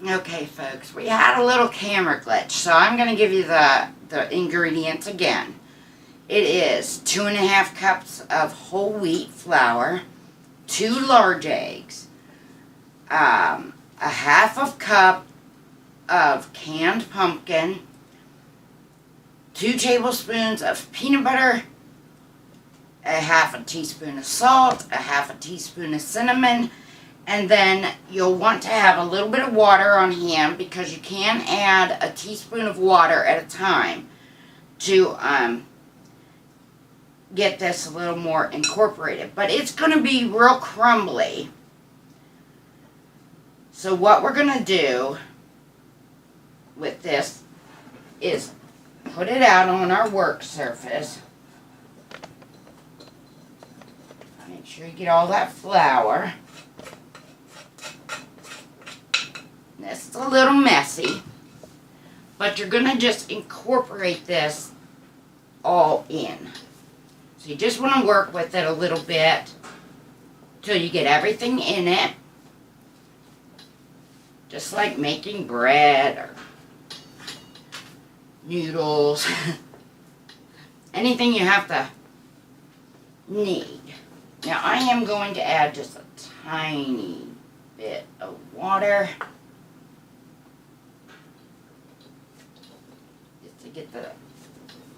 Okay, folks, we had a little camera glitch, so I'm going to give you the ingredients again. It is 2.5 cups of whole wheat flour, 2 large eggs, a half of cup of canned pumpkin, 2 tablespoons of peanut butter, a half a teaspoon of salt, a half a teaspoon of cinnamon, and then you'll want to have a little bit of water on hand because you can add a teaspoon of water at a time to get this a little more incorporated. But it's going to be real crumbly. So what we're going to do with this is put it out on our work surface. Make sure you get all that flour. This is a little messy, but you're going to just incorporate this all in. So you just want to work with it a little bit till you get everything in it. Just like making bread or noodles. Anything you have to need. Now I am going to add just a tiny bit of water. Just to get the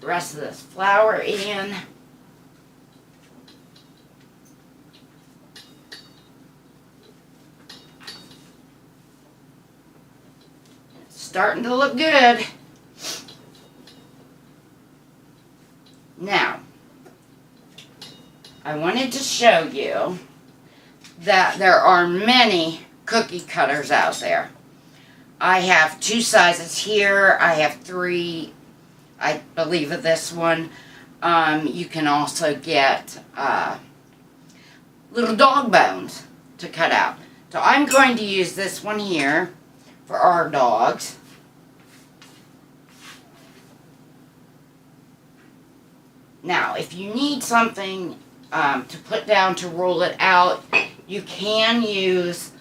rest of this flour in. It's starting to look good. Now, I wanted to show you that there are many cookie cutters out there. I have 2 sizes here. I have 3, I believe, of this one. You can also get little dog bones to cut out. So I'm going to use this one here for our dogs. Now, if you need something to put down to roll it out, you can use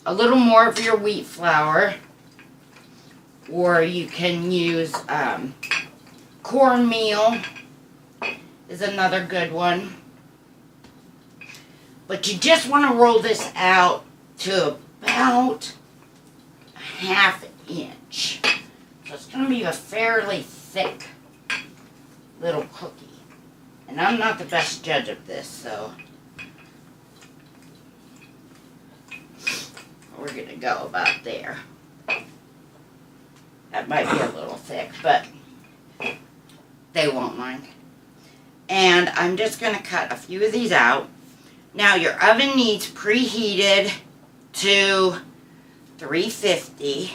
a little more of your wheat flour, or you can use cornmeal is another good one. But you just want to roll this out to about a ½ inch. So it's going to be a fairly thick little cookie. And I'm not the best judge of this, so we're going to go about there. That might be a little thick, but they won't mind. And I'm just going to cut a few of these out. Now your oven needs preheated to 350.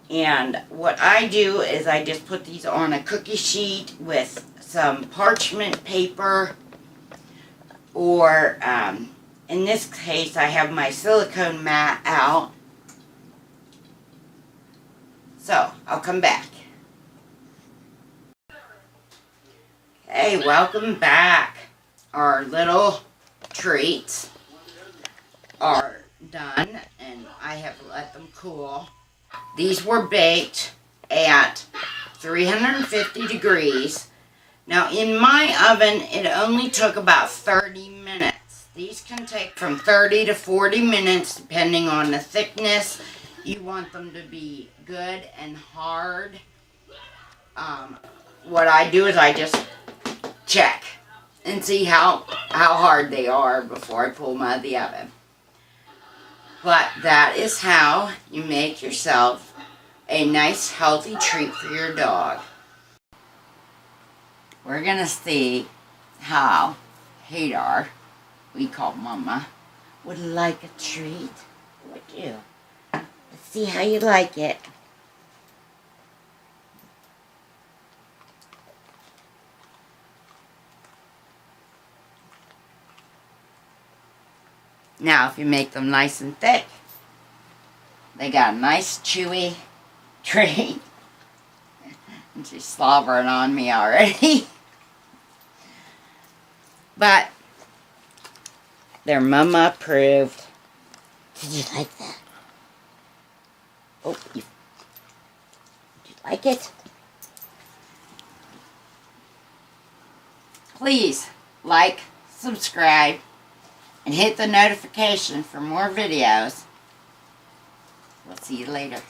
And what I do is I just put these on a cookie sheet with some parchment paper, or in this case I have my silicone mat out. So I'll come back. Hey, welcome back. Our little treats are done and I have let them cool. These were baked at 350 degrees. Now in my oven, it only took about 30 minutes. These can take from 30 to 40 minutes depending on the thickness. You want them to be good and hard. What I do is I just check and see how hard they are before I pull them out of the oven. But that is how you make yourself a nice healthy treat for your dog. We're going to see how Hadar, we call Mama, would like a treat. Would you? Let's see how you like it. Now, if you make them nice and thick, they got a nice chewy treat. And she's slobbering on me already. But they're Mama approved. Did you like that? Oh, did you like it? Please like, subscribe, and hit the notification for more videos. We'll see you later.